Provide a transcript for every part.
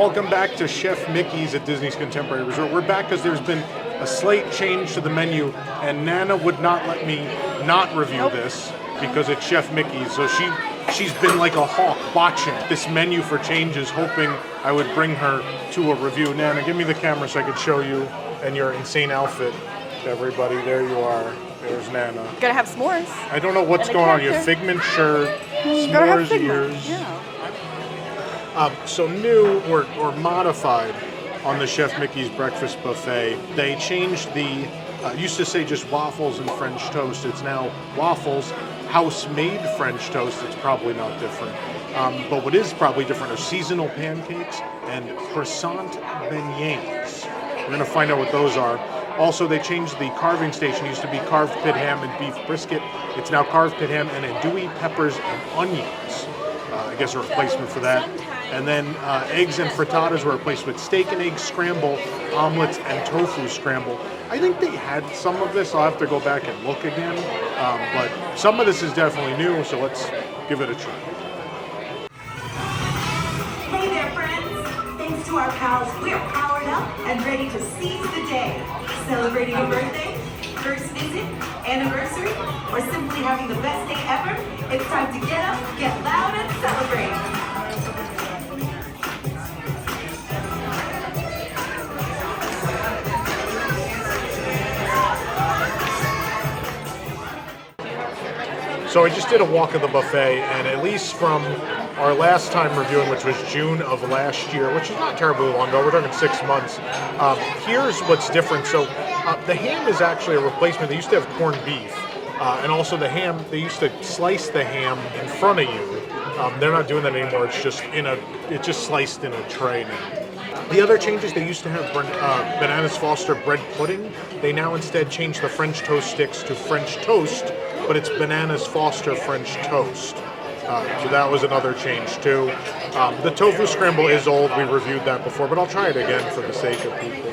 Welcome back to Chef Mickey's at Disney's Contemporary Resort. We're back because there's been a slight change to the menu, and Nana would not let me not review this because it's Chef Mickey's. So she's been like a hawk watching this menu for changes, hoping I would bring her to a review. Nana, give me the camera so I could show you and your insane outfit to everybody. There you are. There's Nana. Gotta have s'mores. I don't know what's going on. You have Figment shirt, s'mores ears. Yeah. So new or modified on the Chef Mickey's breakfast buffet, they changed the, used to say just waffles and French toast. It's now waffles, house-made French toast. It's probably not different. But what is probably different are seasonal pancakes and croissant beignets. We're going to find out what those are. Also, they changed the carving station. It used to be carved pit ham and beef brisket. It's now carved pit ham and andouille, peppers, and onions. I guess a replacement for that. And then eggs and frittatas were replaced with steak and egg scramble, omelets, and tofu scramble. I think they had some of this. I'll have to go back and look again. But some of this is definitely new, so let's give it a try. Hey there, friends. Thanks to our pals, we're powered up and ready to seize the day. Celebrating a birthday, first visit, anniversary, or simply having the best day ever, it's time to get up, get loud, and celebrate. So I just did a walk of the buffet, and at least from our last time reviewing, which was June of last year, which is not terribly long ago, we're talking 6 months, here's what's different. So the ham is actually a replacement. They used to have corned beef, and also the ham, they used to slice the ham in front of you. They're not doing that anymore. It's just sliced in a tray now. The other changes, they used to have Bananas Foster bread pudding. They now instead changed the French toast sticks to French toast, but it's Bananas Foster French toast. So that was another change too. The tofu scramble is old. We reviewed that before, but I'll try it again for the sake of people.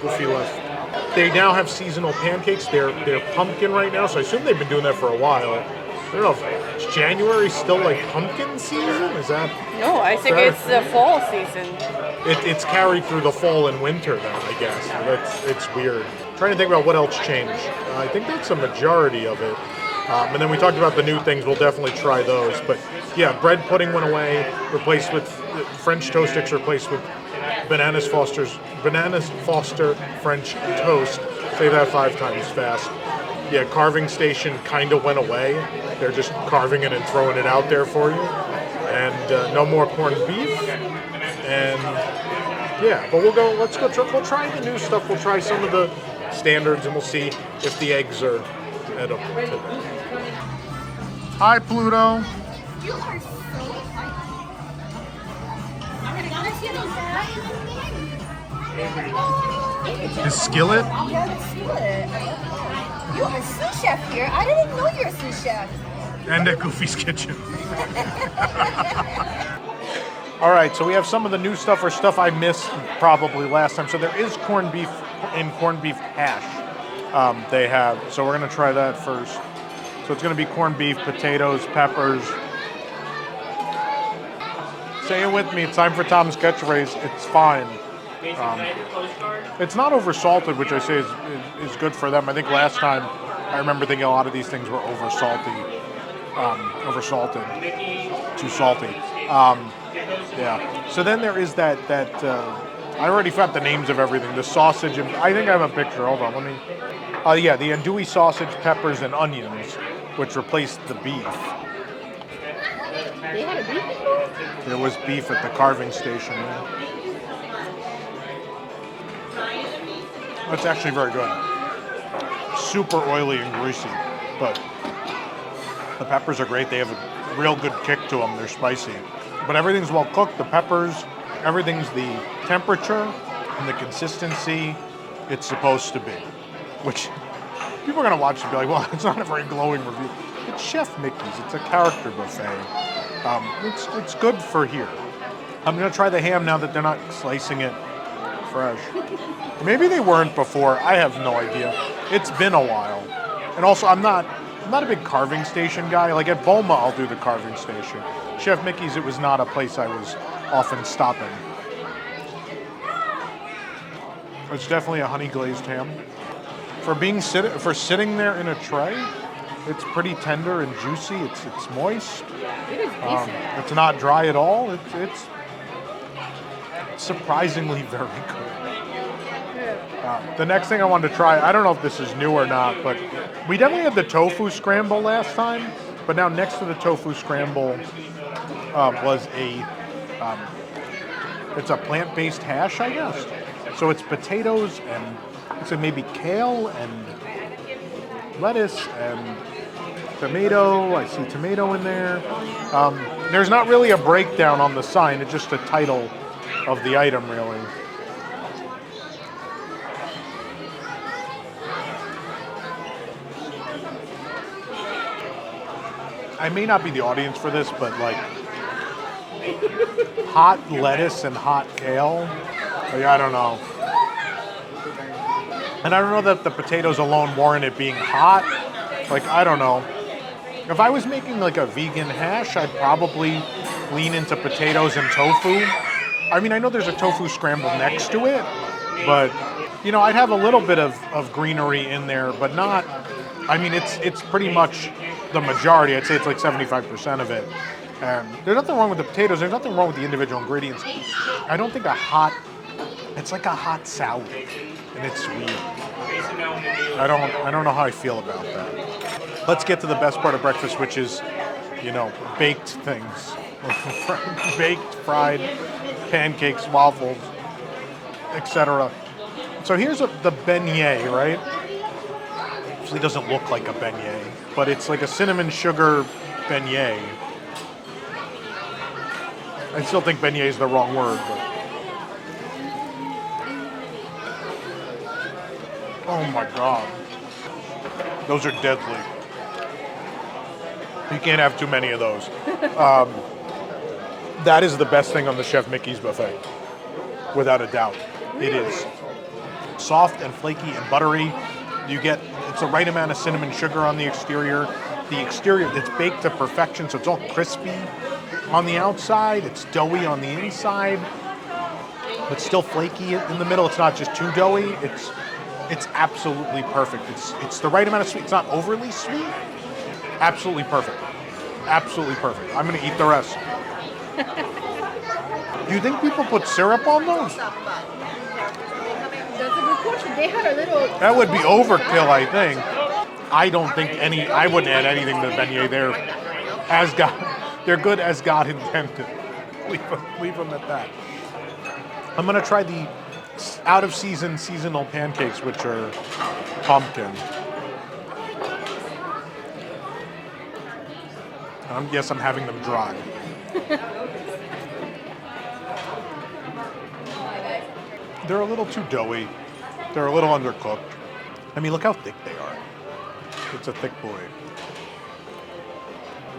Goofy left. They now have seasonal pancakes. They're pumpkin right now, so I assume they've been doing that for a while. I don't know if it's January still like pumpkin season? Is that? No, I think it's the fall season. It's carried through the fall and winter then, I guess. So it's weird. Trying to think about what else changed. I think that's a majority of it. And then we talked about the new things. We'll definitely try those. But yeah, bread pudding went away, replaced with French toast sticks, replaced with Bananas Foster French toast. Say that 5 times fast. Yeah, carving station kind of went away. They're just carving it and throwing it out there for you. And no more corned beef. And yeah, but we'll try the new stuff. We'll try some of the standards and we'll see if the eggs are edible today. Hi, Pluto. You are so funny. The skillet? Yeah, the skillet. You are a sous chef here. I didn't know you're a sous chef. And at Goofy's Kitchen. All right, so we have some of the new stuff or stuff I missed probably last time. So there is corned beef and corned beef hash they have. So we're going to try that first. So it's going to be corned beef, potatoes, peppers. Say it with me. It's time for Tom's catchphrase. It's fine. It's not over-salted, which I say is good for them. I think last time I remember thinking a lot of these things were oversalted, too salty. Yeah. So then there is that I already forgot the names of everything. The sausage, and I think I have a picture. Hold on, let me. Yeah, the andouille sausage, peppers, and onions, which replaced the beef. They had a beef before? There was beef at the carving station. That's actually very good. Super oily and greasy, but the peppers are great. They have a real good kick to them. They're spicy. But everything's well cooked. The peppers, everything's the temperature and the consistency it's supposed to be. Which people are going to watch and be like, well, it's not a very glowing review. It's Chef Mickey's. It's a character buffet. It's good for here. I'm going to try the ham now that they're not slicing it fresh. Maybe they weren't before. I have no idea. It's been a while. And also, I'm not I'm not a big carving station guy. Like at Boma, I'll do the carving station. Chef Mickey's, it was not a place I was often stopping. It's definitely a honey glazed ham. For sitting there in a tray, it's pretty tender and juicy. It's moist. It is decent. It's not dry at all. It's surprisingly very good. The next thing I wanted to try, I don't know if this is new or not, but we definitely had the tofu scramble last time. But now next to the tofu scramble was it's a plant-based hash, I guess. So it's potatoes and it's maybe kale and lettuce and tomato. I see tomato in there. There's not really a breakdown on the sign. It's just a title of the item, really. I may not be the audience for this, but like hot lettuce and hot kale. Like, I don't know. And I don't know that the potatoes alone warrant it being hot. Like, I don't know. If I was making like a vegan hash, I'd probably lean into potatoes and tofu. I mean, I know there's a tofu scramble next to it, but you know, I'd have a little bit of greenery in there, but not, I mean, it's pretty much the majority. I'd say it's like 75% of it. And there's nothing wrong with the potatoes. There's nothing wrong with the individual ingredients. I don't think it's like a hot salad, and it's weird. I don't know how I feel about that. Let's get to the best part of breakfast, which is, you know, baked things. Baked, fried, pancakes, waffles, etc. So here's the beignet, right? Actually doesn't look like a beignet, but it's like a cinnamon sugar beignet. I still think beignet is the wrong word, but oh my god. Those are deadly. You can't have too many of those. That is the best thing on the Chef Mickey's buffet, without a doubt. It is soft and flaky and buttery. It's the right amount of cinnamon sugar on the exterior. The exterior, it's baked to perfection, so it's all crispy on the outside. It's doughy on the inside, but still flaky in the middle. It's not just too doughy. It's absolutely perfect. It's the right amount of sweet. It's not overly sweet. Absolutely perfect. Absolutely perfect. I'm gonna eat the rest. Do you think people put syrup on those? That's a good question. They had a little. That would be overkill, I think. I don't think I wouldn't add anything to the beignet. They're good as God intended. Leave them at that. I'm gonna try the out of season seasonal pancakes, which are pumpkin. Yes, I'm having them dry. They're a little too doughy. They're a little undercooked. I mean, look how thick they are. It's a thick boy.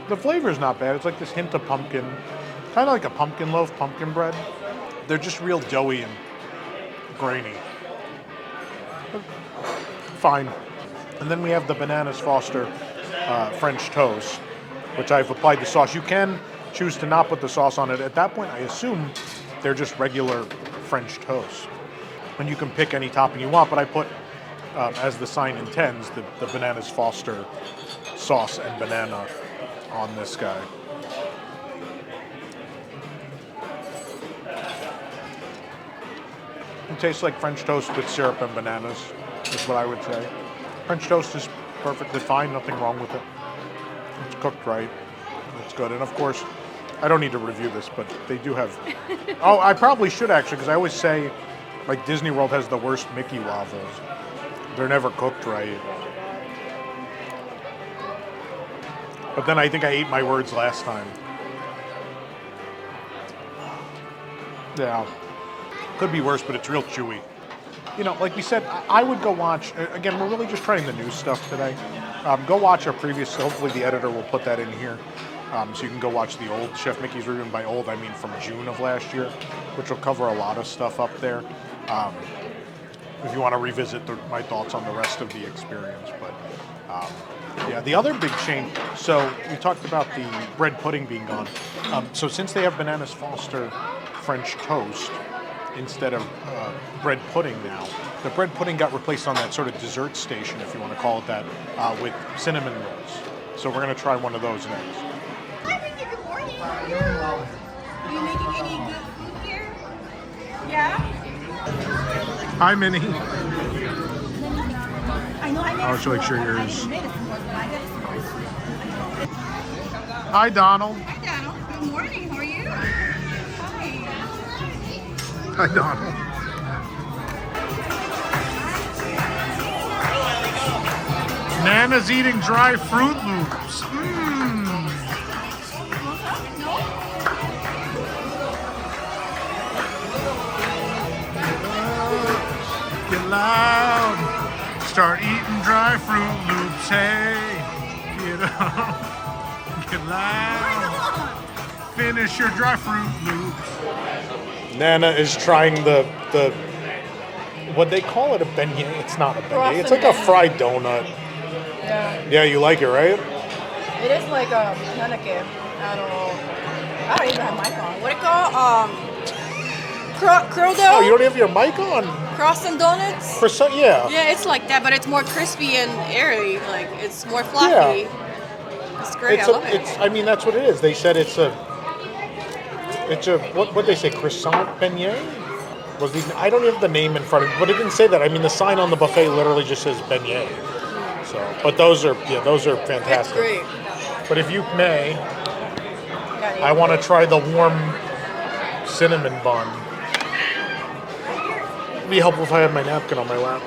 The flavor's not bad. It's like this hint of pumpkin. Kind of like a pumpkin loaf, pumpkin bread. They're just real doughy and grainy. But fine. And then we have the Bananas Foster French toast, which I've applied the sauce. You can choose to not put the sauce on it. At that point, I assume they're just regular French toast. And you can pick any topping you want, but I put, as the sign intends, the Bananas Foster sauce and banana on this guy. It tastes like French toast with syrup and bananas, is what I would say. French toast is perfectly fine, nothing wrong with it. It's cooked right, it's good. And of course, I don't need to review this, but they do have... Oh, I probably should actually, because I always say, like, Disney World has the worst Mickey waffles. They're never cooked right. But then I think I ate my words last time. Yeah. Could be worse, but it's real chewy. You know, like we said, I would go watch, again, we're really just trying the new stuff today. Go watch our previous, hopefully the editor will put that in here. So you can go watch the old Chef Mickey's review, and by old I mean from June of last year, which will cover a lot of stuff up there. if you want to revisit my thoughts on the rest of the experience. But yeah, the other big change. So we talked about the bread pudding being gone. So since they have Bananas Foster French toast instead of bread pudding now, the bread pudding got replaced on that sort of dessert station, if you want to call it that, with cinnamon rolls. So we're going to try one of those next. Hi, Minnie. Good morning. Are you making any good food here? Yeah? Hi, Minnie. I know I made I'll show yours. I made it before, but I got it. Hi, Donald. Hi, Donald. Good morning. How are you? Hi. Hi, Donald. Nana's eating dry Fruit Loops. Get loud. Start eating dry Fruit Loops. Hey, get up. Get loud. Finish your dry Fruit Loops. Nana is trying the what they call it, a beignet. It's not a beignet. It's like a fried donut. Yeah. Yeah, you like it, right? It is like a pancake. I don't know. I don't even have mic on. What it called? Crow dough? Oh, you don't have your mic on? Croissant donuts? Croissant, yeah. Yeah, it's like that, but it's more crispy and airy. Like, it's more fluffy. It's great. I love it. I mean, that's what it is. They said it's a what they say, croissant beignet? I don't have the name in front of me, but it didn't say that. I mean, the sign on the buffet literally just says beignet. So, but those are fantastic. It's great. But if you may, I want to try the warm cinnamon bun. It'd be helpful if I had my napkin on my lap.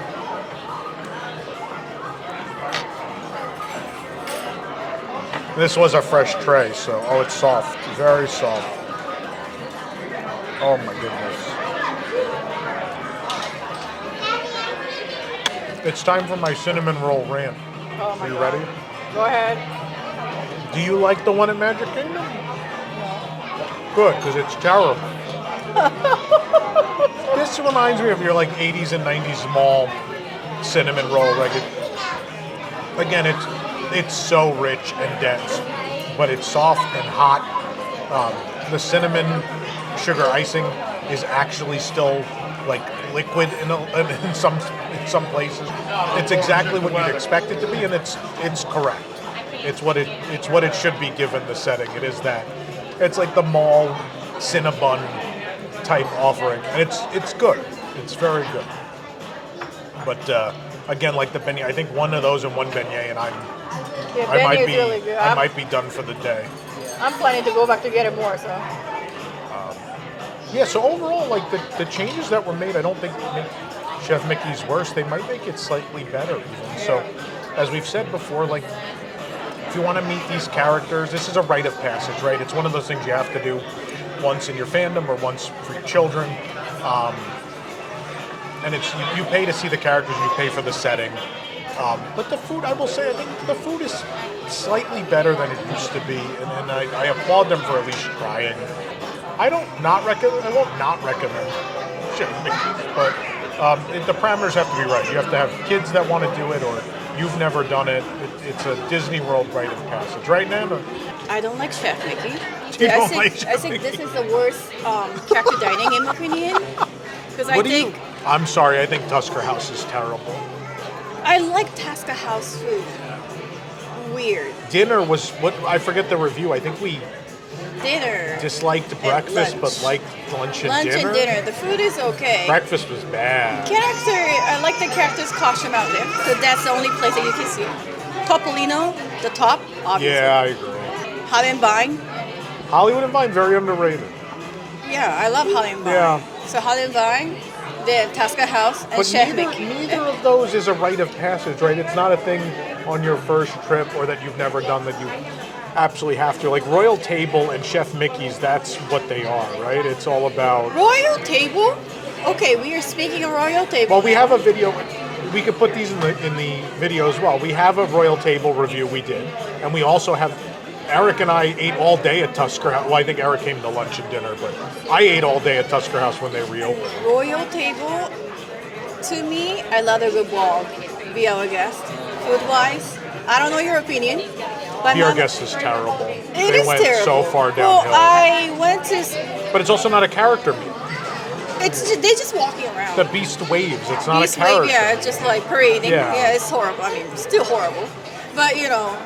This was a fresh tray, so it's soft, very soft. Oh my goodness. It's time for my cinnamon roll rant. Oh my Are you God. ready? Go ahead. Do you like the one at Magic Kingdom? No. Good, because it's terrible. This reminds me of your like 80s and 90s mall cinnamon roll. Like again, it's so rich and dense, but it's soft and hot. The cinnamon sugar icing is actually still like liquid in some places. It's exactly what you'd expect it to be, and it's correct. It's what it should be given the setting. It is that. It's like the mall Cinnabon type offering, and it's good. It's very good. But again, like the beignet, I think one of those and one beignet, and I might be really good. I might be done for the day. I'm planning to go back to get it more. So. Yeah. So overall, like the changes that were made, I don't think make Chef Mickey's worse. They might make it slightly better even. So, as we've said before, like if you want to meet these characters, this is a rite of passage, right? It's one of those things you have to do once in your fandom or once for your children. And it's you pay to see the characters, you pay for the setting. But the food, I will say, I think the food is slightly better than it used to be, and I applaud them for at least trying. I won't not recommend Chef Mickey's, but the parameters have to be right. You have to have kids that want to do it, or you've never done it. It's a Disney World rite of passage, right, Nana? I don't like Chef Mickey. I think this is the worst character dining, in my opinion. Because I'm sorry, I think Tusker House is terrible. I like Tusker House food. Weird. Dinner was what I forget the review. I think we disliked breakfast, but liked lunch and dinner. Lunch and dinner. The food is okay. Breakfast was bad. I like the character's costume out there. So that's the only place that you can see. Topolino, the top, obviously. Yeah, I agree. Holland Vine. Hollywood and Vine, very underrated. Yeah, I love Holland Vine. Yeah. So Holland Vine, then Tusker House, and But Chef Mickey. neither of those is a rite of passage, right? It's not a thing on your first trip or that you've never done that you absolutely have to. Like Royal Table and Chef Mickey's, that's what they are, right? It's all about... Royal Table? Okay, we are speaking of Royal Table. Well, we have a video. We could put these in the video as well. We have a Royal Table review we did, and we also have... Eric and I ate all day at Tusker House. Well, I think Eric came to lunch and dinner, but I ate all day at Tusker House when they reopened. Royal Table, To me, I love a good vlog. Be our guest. Food-wise, I don't know your opinion. But Be Our Guest is terrible. It They is went terrible. so far downhill. Well, I went to. But it's also not a character meal. They're just walking around. The Beast waves. It's not Beast a character. wave, yeah, it's just like parading. Yeah. Yeah, it's horrible. I mean, still horrible. But you know,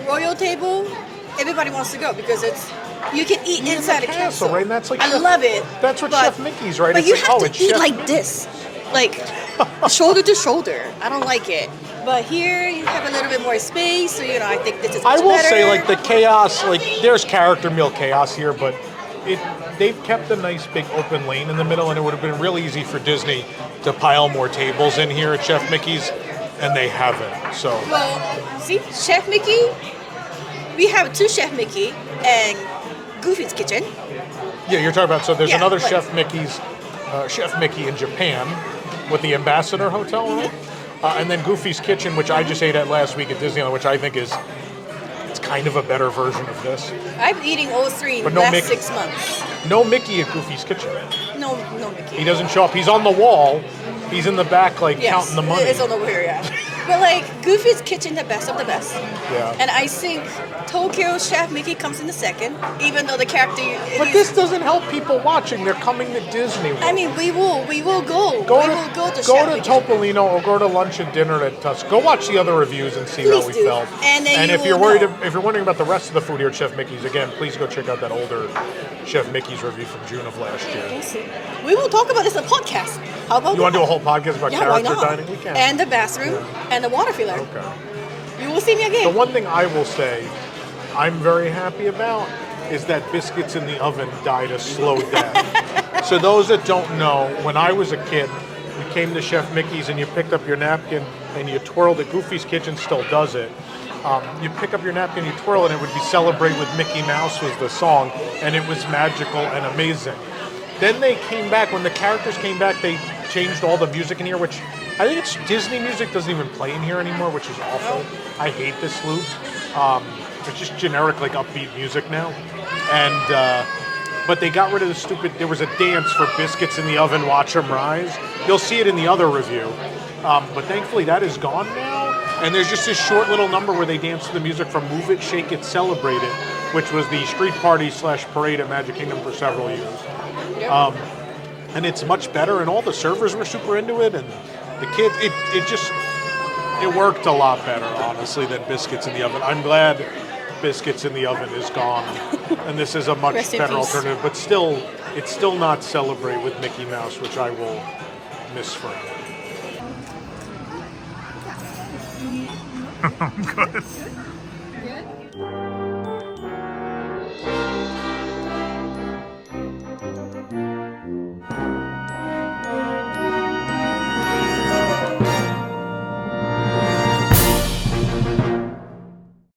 royal table, everybody wants to go because it's you can eat Even inside the a castle. right? And that's like I Chef- love it. That's what but, Chef Mickey's, right? But It's you like, have oh, to it's eat Chef- like this, like shoulder to shoulder. I don't like it. But here you have a little bit more space, so you know I think this is much I will better. say, like the chaos, like there's character meal chaos here, but they've kept a nice big open lane in the middle, and it would have been real easy for Disney to pile more tables in here at Chef Mickey's, and they haven't. So Well, see, Chef Mickey, we have two Chef Mickey and Goofy's Kitchen. yeah, you're talking about. So there's Yeah, another like- Chef Mickey in Japan with the Ambassador Hotel, right? And then Goofy's Kitchen, which I just ate at last week at Disneyland, which I think it's kind of a better version of this. I'm eating all three in But the no last Mickey. 6 months. No Mickey at Goofy's Kitchen. No Mickey. He doesn't show up. He's on the wall. He's in the back, like Yes, counting the money. it's on over here, yeah. But like Goofy's Kitchen, the best of the best. Yeah. And I think Tokyo Chef Mickey comes in the second, even though the character. But this doesn't help people watching. They're coming to Disney World. I mean, we will go. go we to, will go to go Chef to Mickey. Topolino or go to lunch and dinner at Tusk. Go watch the other reviews and see how Please we do. felt. And then you if you're will worried, know. if you're wondering about the rest of the food here at Chef Mickey's, again, please go check out that older Chef Mickey's review from June of last year. We'll see. We will talk about this in a podcast. How about You want to do a that? whole podcast about Yeah, why character not? dining? We can. And the bathroom and the water filler. Okay. You will see me The again. one thing I will say I'm very happy about is that biscuits in the oven died a slow death. So those that don't know, when I was a kid, you came to Chef Mickey's and you picked up your napkin and you twirled it. Goofy's Kitchen still does it. You pick up your napkin, you twirl it, and it would be Celebrate with Mickey Mouse was the song, and it was magical and amazing. Then they came back, when the characters came back, they changed all the music in here, which I think it's Disney music doesn't even play in here anymore, which is awful. I hate this loop. It's just generic, like upbeat music now. And but they got rid of the stupid. There was a dance for biscuits in the oven. Watch 'em rise. You'll see it in the other review. But thankfully that is gone now. And there's just this short little number where they dance to the music from Move It, Shake It, Celebrate It, which was the street party / parade at Magic Kingdom for several years. And it's much better, and all the servers were super into it, and the kids, it worked a lot better, honestly, than Biscuits in the Oven. I'm glad Biscuits in the Oven is gone, and this is a much Rest in better peace. alternative, but still, it's still not Celebrate with Mickey Mouse, which I will miss forever. Good.